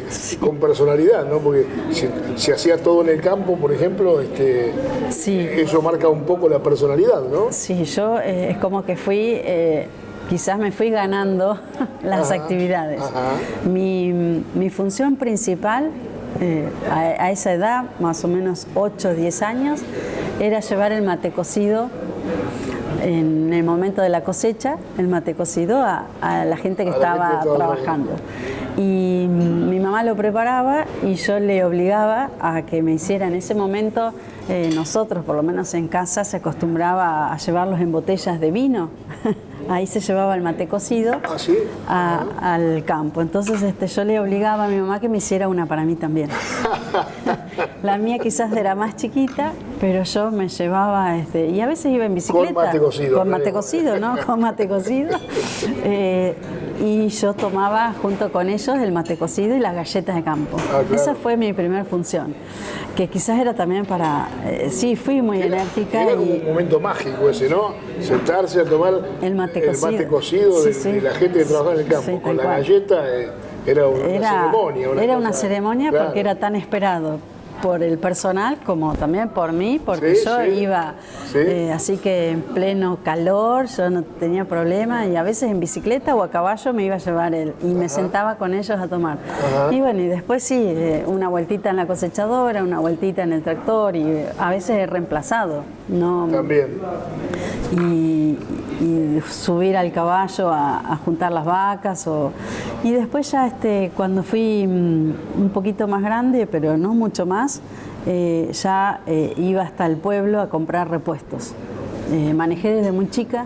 Sí. Con personalidad, ¿no? Porque si hacía todo en el campo, por ejemplo, Sí. eso marca un poco la personalidad, ¿no? Sí, yo es como que fui, quizás me fui ganando las actividades. Ajá. Mi función principal a esa edad, más o menos 8 o 10 años, era llevar el mate cocido en el momento de la cosecha, el mate cocido a la gente que estaba trabajando. Y mi mamá lo preparaba y yo le obligaba a que me hiciera en ese momento. Nosotros, por lo menos en casa, se acostumbraba a llevarlos en botellas de vino. Ahí se llevaba el mate cocido al campo. Entonces yo le obligaba a mi mamá que me hiciera una para mí también. La mía quizás era más chiquita, pero yo me llevaba, y a veces iba en bicicleta. Con mate cocido. Con mate cocido, ¿no? Con mate cocido. Y yo tomaba junto con ellos el mate cocido y las galletas de campo. Claro. Esa fue mi primera función, que quizás era también para... sí, fui muy enérgica. Era como un momento mágico ese, ¿no? Sentarse a tomar el mate cocido sí. De la gente que trabajaba en el campo. Sí, con la galleta era una ceremonia. Era una ceremonia, claro, porque era tan esperado por el personal como también por mí, porque yo iba, así que en pleno calor, yo no tenía problema, y a veces en bicicleta o a caballo me iba a llevar y me sentaba con ellos a tomar. Y bueno, y después una vueltita en la cosechadora, una vueltita en el tractor, y a veces he reemplazado, ¿no? También. Y subir al caballo a juntar las vacas, y después ya cuando fui un poquito más grande, pero no mucho más, ya iba hasta el pueblo a comprar repuestos. Manejé desde muy chica,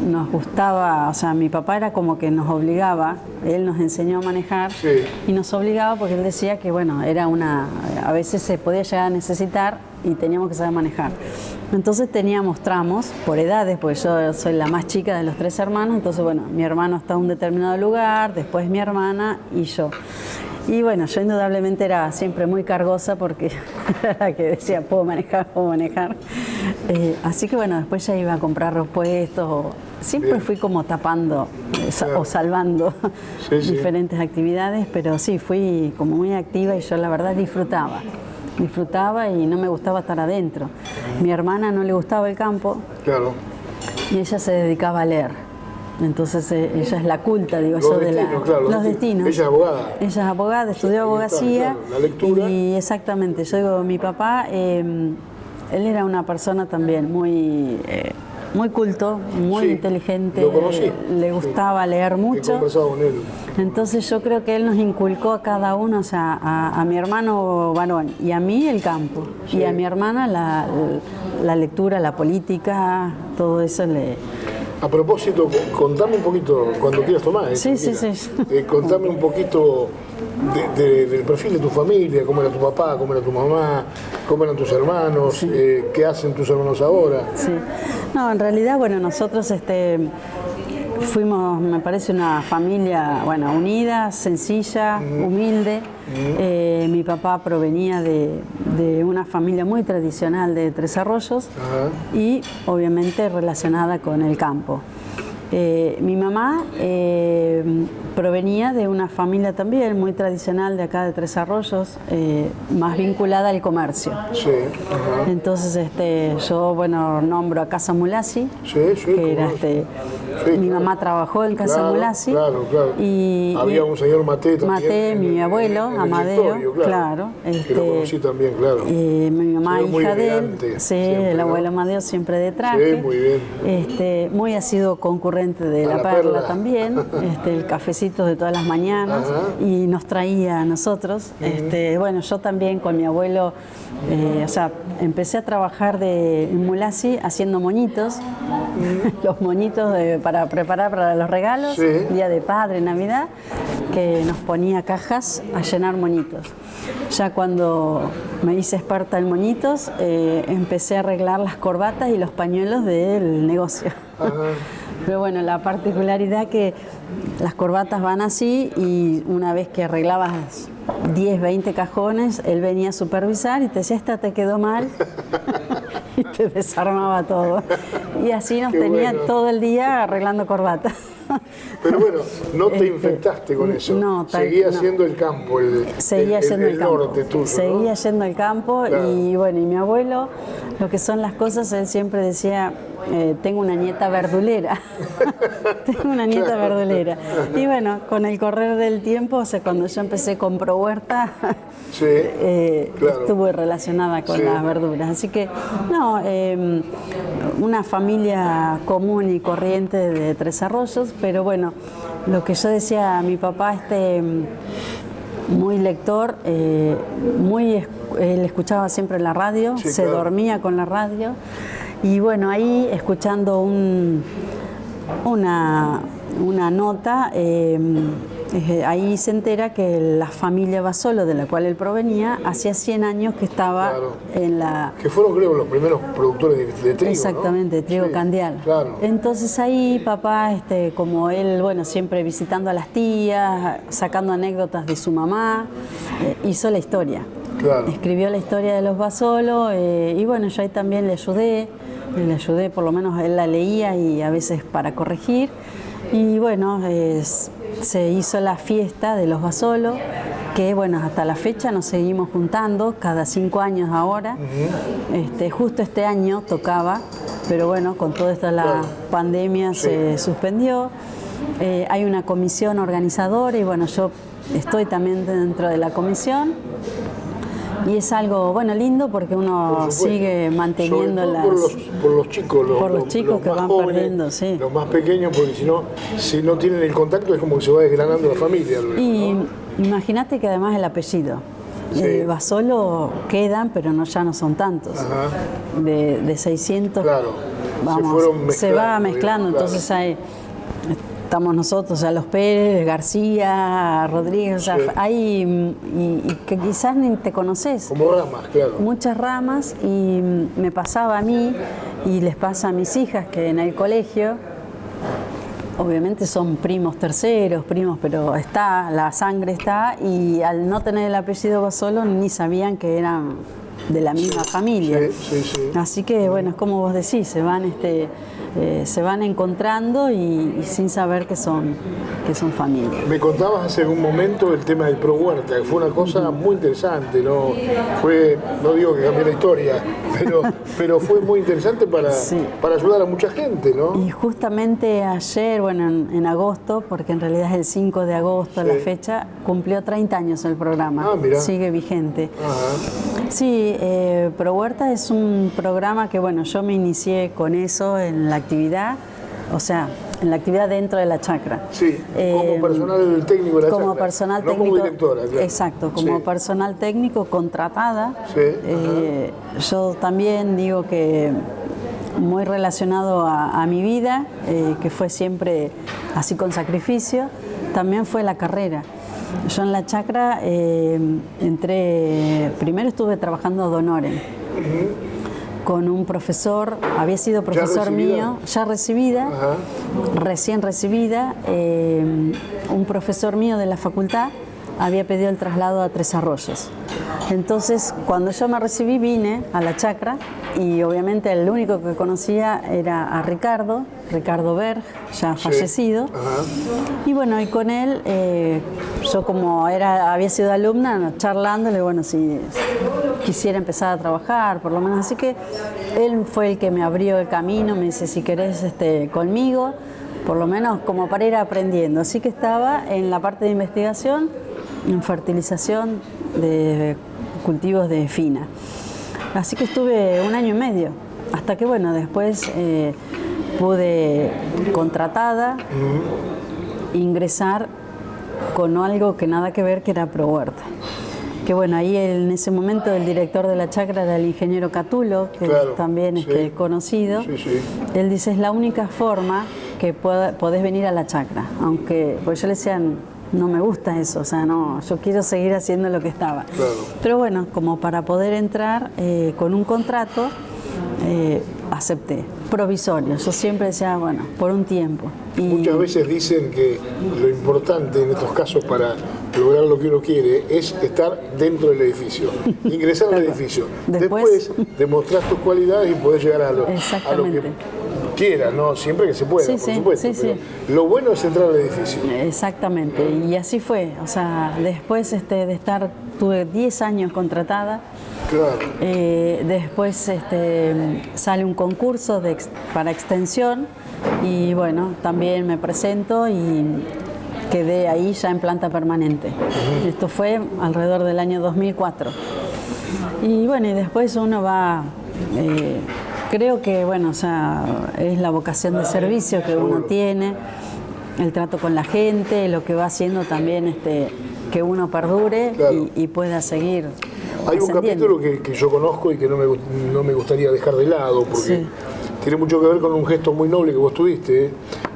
nos gustaba, o sea, mi papá era como que nos obligaba, él nos enseñó a manejar y nos obligaba porque él decía que bueno, a veces se podía llegar a necesitar y teníamos que saber manejar. Entonces teníamos tramos por edades, porque yo soy la más chica de los 3 hermanos, entonces bueno, mi hermano está en un determinado lugar, después mi hermana y yo. Y bueno, yo indudablemente era siempre muy cargosa porque era la que decía, puedo manejar. Así que bueno, después ya iba a comprar repuestos, siempre fui como tapando o salvando diferentes actividades, pero sí, fui como muy activa y yo la verdad disfrutaba y no me gustaba estar adentro. Mi hermana no le gustaba el campo, claro, y ella se dedicaba a leer. Entonces ella es la culta, digo yo, de los destinos. Ella es abogada. Ella es abogada, estudió abogacía. Claro, la lectura. Y exactamente, yo digo, mi papá, él era una persona también muy culto, muy inteligente. Lo conocí. Le gustaba leer mucho. He conversado con él. Entonces yo creo que él nos inculcó a cada uno, o sea, a mi hermano varón y a mí el campo, y a mi hermana la lectura, la política, todo eso A propósito, contame un poquito, cuando quieras tomar. Sí. Contame un poquito del perfil de tu familia, cómo era tu papá, cómo era tu mamá, cómo eran tus hermanos, qué hacen tus hermanos ahora. Sí, no, en realidad, bueno, nosotros fuimos, me parece, una familia, bueno, unida, sencilla, humilde. Mi papá provenía de una familia muy tradicional de Tres Arroyos y obviamente relacionada con el campo. Mi mamá provenía de una familia también muy tradicional de acá de Tres Arroyos, más vinculada al comercio. Sí. Entonces yo, bueno, nombro a Casa Mulasi, que era mi mamá trabajó en Casa Mulasi. Claro. Y había un señor Mate también. Mate, mi abuelo, Amadeo, claro. Que lo conocí también, claro. Mi mamá, hija de él, el abuelo Amadeo siempre de traje. Sí, muy bien. Muy ha sido concurrente de La Perla también, el cafecito de todas las mañanas, y nos traía a nosotros. Bueno, yo también con mi abuelo, o sea, empecé a trabajar en Mulasi haciendo moñitos, los moñitos para preparar para los regalos, Día de Padre, Navidad, que nos ponía cajas a llenar moñitos. Ya cuando me hice experta en moñitos, empecé a arreglar las corbatas y los pañuelos del negocio. Pero bueno, la particularidad que las corbatas van así, y una vez que arreglabas 10, 20 cajones, él venía a supervisar y te decía, esta te quedó mal, y te desarmaba todo. Y así nos tenía todo el día arreglando corbatas. Pero bueno, no te infectaste con eso. No, seguía siendo el campo, seguía yendo el campo. Norte tuyo, seguía ¿no? yendo al campo, claro. Y bueno, y mi abuelo, lo que son las cosas, él siempre decía, tengo una nieta verdulera. Tengo una nieta verdulera. Y bueno, con el correr del tiempo, o sea, cuando yo empecé con Prohuerta, sí, claro. Estuve relacionada con las verduras. Así que, no, una familia común y corriente de Tres Arroyos, pero bueno, lo que yo decía a mi papá, muy lector, él escuchaba siempre la radio, sí, se claro. dormía con la radio, y bueno, ahí escuchando una nota, ahí se entera que la familia Basolo, de la cual él provenía, hacía 100 años que estaba claro. en la... Que fueron, creo, los primeros productores de trigo, exactamente, ¿no? trigo sí, candial. Claro. Entonces ahí papá, como él, bueno, siempre visitando a las tías, sacando anécdotas de su mamá, hizo la historia. Claro. Escribió la historia de los Basolo, y bueno, yo ahí también le ayudé, por lo menos él la leía y a veces para corregir. Y bueno, se hizo la fiesta de los Basolo, que bueno, hasta la fecha nos seguimos juntando, cada 5 años ahora. Justo este año tocaba, pero bueno, con toda esta la pandemia sí. se suspendió. Hay una comisión organizadora y bueno, yo estoy también dentro de la comisión. Y es algo, bueno, lindo porque uno sigue manteniendo por los chicos, los que van jóvenes, perdiendo, sí. Los más pequeños, porque si no tienen el contacto es como que se va desgranando la familia. Luego, y ¿no? Imagínate que además el apellido. Sí. Basolo quedan, pero ya no son tantos. Ajá. De 600, claro. Se va mezclando, digamos, entonces hay... Estamos nosotros, o sea, los Pérez, García, Rodríguez, o sea, sí. Hay y que quizás ni te conoces. Como ramas, claro. Muchas ramas, y me pasaba a mí y les pasa a mis hijas que en el colegio, obviamente son primos terceros, pero la sangre está, y al no tener el apellido Basolo ni sabían que eran de la misma familia. Sí, sí. Así que bueno, es como vos decís, se van encontrando y sin saber que son familia. Me contabas hace un momento el tema del Prohuerta, que fue una cosa muy interesante, ¿no? No digo que cambió la historia, pero fue muy interesante para ayudar a mucha gente, ¿no? Y justamente ayer, bueno, en agosto, porque en realidad es el 5 de agosto la fecha, cumplió 30 años el programa. Mirá. Sigue vigente. Ajá. Sí, Prohuerta es un programa que, bueno, yo me inicié con eso en la actividad, o sea, en la actividad dentro de la chacra. Sí, como personal técnico de la chacra. Como personal técnico. No como directora, claro. Exacto, como personal técnico contratada. Sí. Yo también digo que muy relacionado a mi vida, que fue siempre así con sacrificio, también fue la carrera. Yo en la chacra primero estuve trabajando de honore con un profesor, había sido profesor mío, ya recibida, recién recibida, un profesor mío de la facultad había pedido el traslado a Tres Arroyos. Entonces, cuando yo me recibí, vine a la chacra y obviamente el único que conocía era a Ricardo Berg, ya fallecido. Y bueno, y con él, yo como había sido alumna, charlándole, bueno, si quisiera empezar a trabajar, por lo menos. Así que él fue el que me abrió el camino, me dice, si querés conmigo, por lo menos como para ir aprendiendo. Así que estaba en la parte de investigación, en fertilización de cultivos de fina. Así que estuve 1 año y medio, hasta que bueno, después pude, contratada, ingresar con algo que nada que ver, que era Prohuerta. Que bueno, ahí en ese momento el director de la chacra era el ingeniero Catulo, que también es conocido. Él dice, es la única forma que podés venir a la chacra, aunque, pues yo le decía, no me gusta eso, o sea, no, yo quiero seguir haciendo lo que estaba. Pero bueno, como para poder entrar con un contrato, acepté, provisorio. Yo siempre decía, bueno, por un tiempo. Muchas veces dicen que lo importante en estos casos para lograr lo que uno quiere es estar dentro del edificio, ingresar al edificio. Después demostrás tus cualidades y podés llegar a lo que quiera, ¿no? Siempre que se pueda, por supuesto. Lo bueno es entrar al edificio. Exactamente, y así fue. O sea, después de estar, tuve 10 años contratada. Claro. Después sale un concurso para extensión y bueno, también me presento y quedé ahí ya en planta permanente. Esto fue alrededor del año 2004. Y bueno, y después uno va, creo que bueno, o sea, es la vocación de servicio que uno tiene, el trato con la gente, lo que va haciendo también que uno perdure y pueda seguir. Hay un capítulo que yo conozco y que no me gustaría dejar de lado, porque tiene mucho que ver con un gesto muy noble que vos tuviste.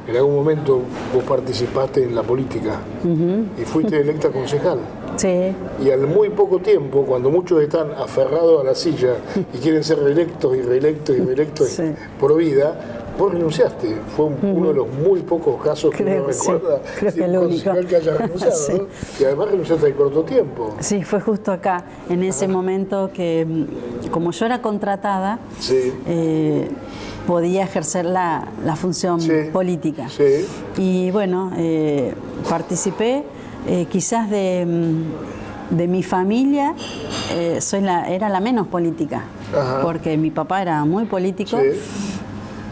En algún momento vos participaste en la política y fuiste electa concejal. Sí. Y al muy poco tiempo, cuando muchos están aferrados a la silla y quieren ser reelectos por vida, vos renunciaste. Fue uno de los muy pocos casos que uno recuerda de un concejal que haya renunciado, ¿no? Y además renunciaste en corto tiempo. Sí, fue justo acá, en ese momento que, como yo era contratada, podía ejercer la función política. Sí. Y bueno, participé, quizás de mi familia, era la menos política, porque mi papá era muy político.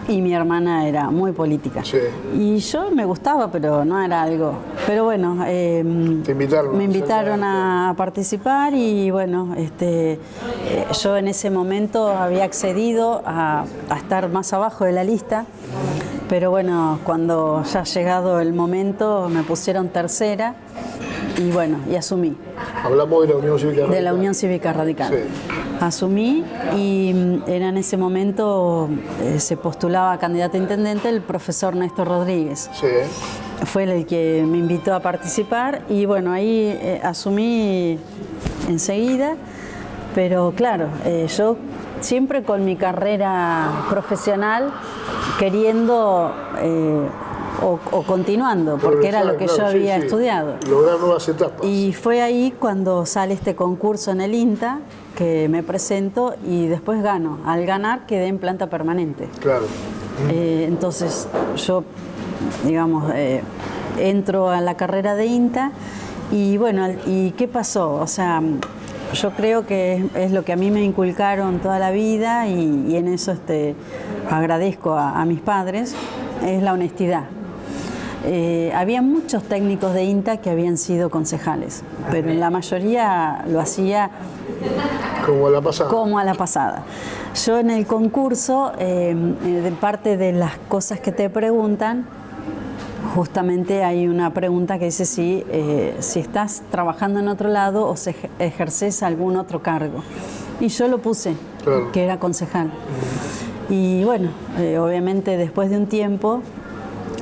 Y mi hermana era muy política. Sí. Y yo me gustaba, pero no era algo. Pero bueno, me invitaron a participar y bueno, yo en ese momento había accedido a estar más abajo de la lista. Pero bueno, cuando ya ha llegado el momento me pusieron tercera y bueno, y asumí. Hablamos de la Unión Cívica Radical. De la Unión Cívica Radical. Sí. Asumí y era en ese momento se postulaba a candidato a intendente el profesor Néstor Rodríguez. Sí. Fue el que me invitó a participar y bueno, ahí asumí enseguida, pero claro, yo siempre con mi carrera profesional queriendo o continuando, porque era lo que yo había estudiado. Lograr nuevas etapas. Y fue ahí cuando sale este concurso en el INTA, que me presento y después gano. Al ganar quedé en planta permanente. Claro. Entonces yo, digamos, entro a la carrera de INTA y bueno, ¿y qué pasó? O sea, yo creo que es lo que a mí me inculcaron toda la vida y en eso agradezco a mis padres, es la honestidad. Había muchos técnicos de INTA que habían sido concejales, pero la mayoría lo hacía como a la pasada. Yo en el concurso, de parte de las cosas que te preguntan, justamente hay una pregunta que dice si estás trabajando en otro lado o si ejerces algún otro cargo. Y yo lo puse, que era concejal. Y bueno, obviamente después de un tiempo,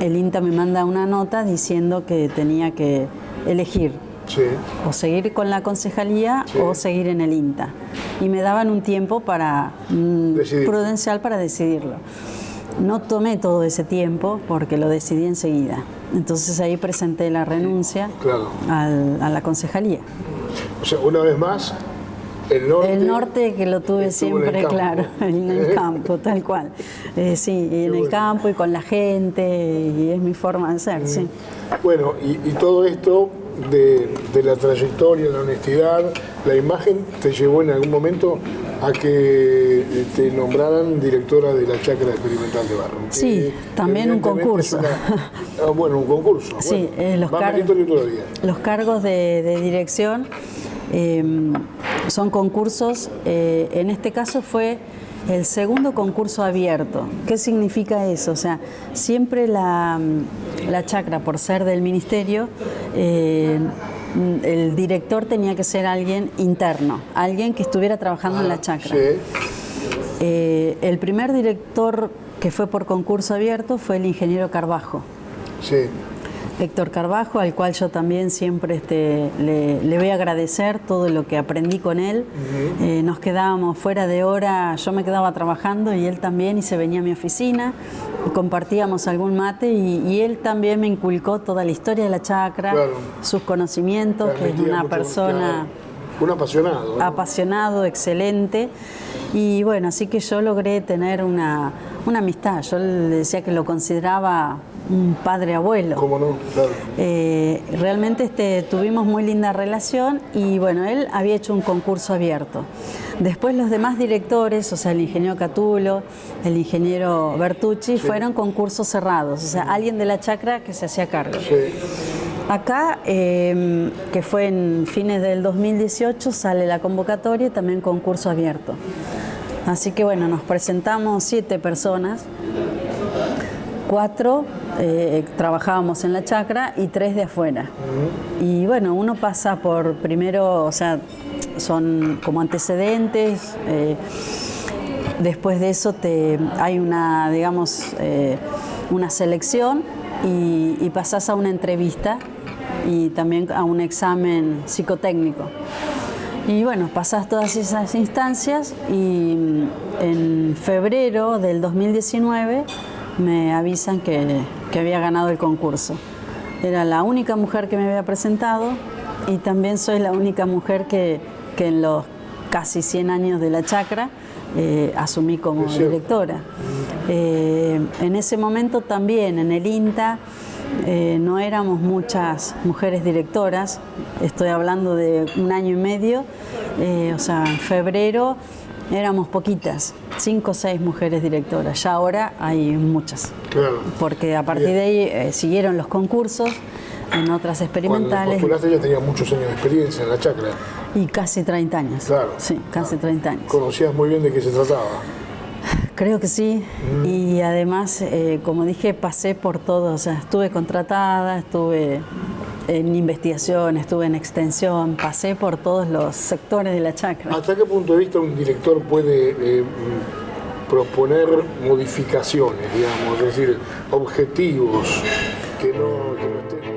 el INTA me manda una nota diciendo que tenía que elegir o seguir con la concejalía o seguir en el INTA. Y me daban un tiempo prudencial para decidirlo. No tomé todo ese tiempo porque lo decidí enseguida. Entonces ahí presenté la renuncia a la concejalía. O sea, una vez más, el norte que lo tuve siempre, claro, en el campo, tal cual. Sí, en el campo y con la gente, y es mi forma de ser, sí. Bueno, y todo esto de la trayectoria, la honestidad, la imagen, te llevó en algún momento a que te nombraran directora de la Chacra Experimental de Barro. Sí, también un concurso. Bueno, un concurso. Sí, los cargos de dirección son concursos, en este caso fue el segundo concurso abierto. ¿Qué significa eso? O sea, siempre la chacra, por ser del ministerio, el director tenía que ser alguien interno, alguien que estuviera trabajando en la chacra. Sí. El primer director que fue por concurso abierto fue el ingeniero Carbajo. Sí. Héctor Carbajo, al cual yo también siempre le voy a agradecer todo lo que aprendí con él. Nos quedábamos fuera de hora, yo me quedaba trabajando y él también, y se venía a mi oficina, compartíamos algún mate y él también me inculcó toda la historia de la chacra, sus conocimientos, que es una persona... Un apasionado, ¿no? Apasionado, excelente. Y bueno, así que yo logré tener una una amistad. Yo le decía que lo consideraba un padre abuelo. ¿Cómo no? Claro. Realmente tuvimos muy linda relación y bueno, él había hecho un concurso abierto. Después los demás directores, o sea, el ingeniero Catulo, el ingeniero Bertucci, fueron concursos cerrados, o sea, alguien de la chacra que se hacía cargo. Sí. Acá, que fue en fines del 2018, sale la convocatoria y también concurso abierto. Así que bueno, nos presentamos 7 personas, 4 trabajábamos en la chacra y 3 de afuera. Y bueno, uno pasa por primero, o sea, son como antecedentes, después de eso hay una, digamos, una selección y pasás a una entrevista y también a un examen psicotécnico. Y bueno, pasás todas esas instancias y en febrero del 2019 me avisan que había ganado el concurso. Era la única mujer que me había presentado y también soy la única mujer que en los casi 100 años de la chacra asumí como directora. En ese momento también en el INTA no éramos muchas mujeres directoras, estoy hablando de 1 año y medio, o sea, en febrero éramos poquitas, 5 o 6 mujeres directoras, ya ahora hay muchas. Claro. Porque a partir de ahí siguieron los concursos en otras experimentales. Cuando postulaste ya tenía muchos años de experiencia en la chacra. Y casi 30 años. Claro. Sí, casi 30 años. ¿Conocías muy bien de qué se trataba? Creo que sí, y además, como dije, pasé por todo, o sea, estuve contratada, estuve en investigación, estuve en extensión, pasé por todos los sectores de la chacra. ¿Hasta qué punto de vista un director puede proponer modificaciones, digamos, es decir, objetivos que no estén...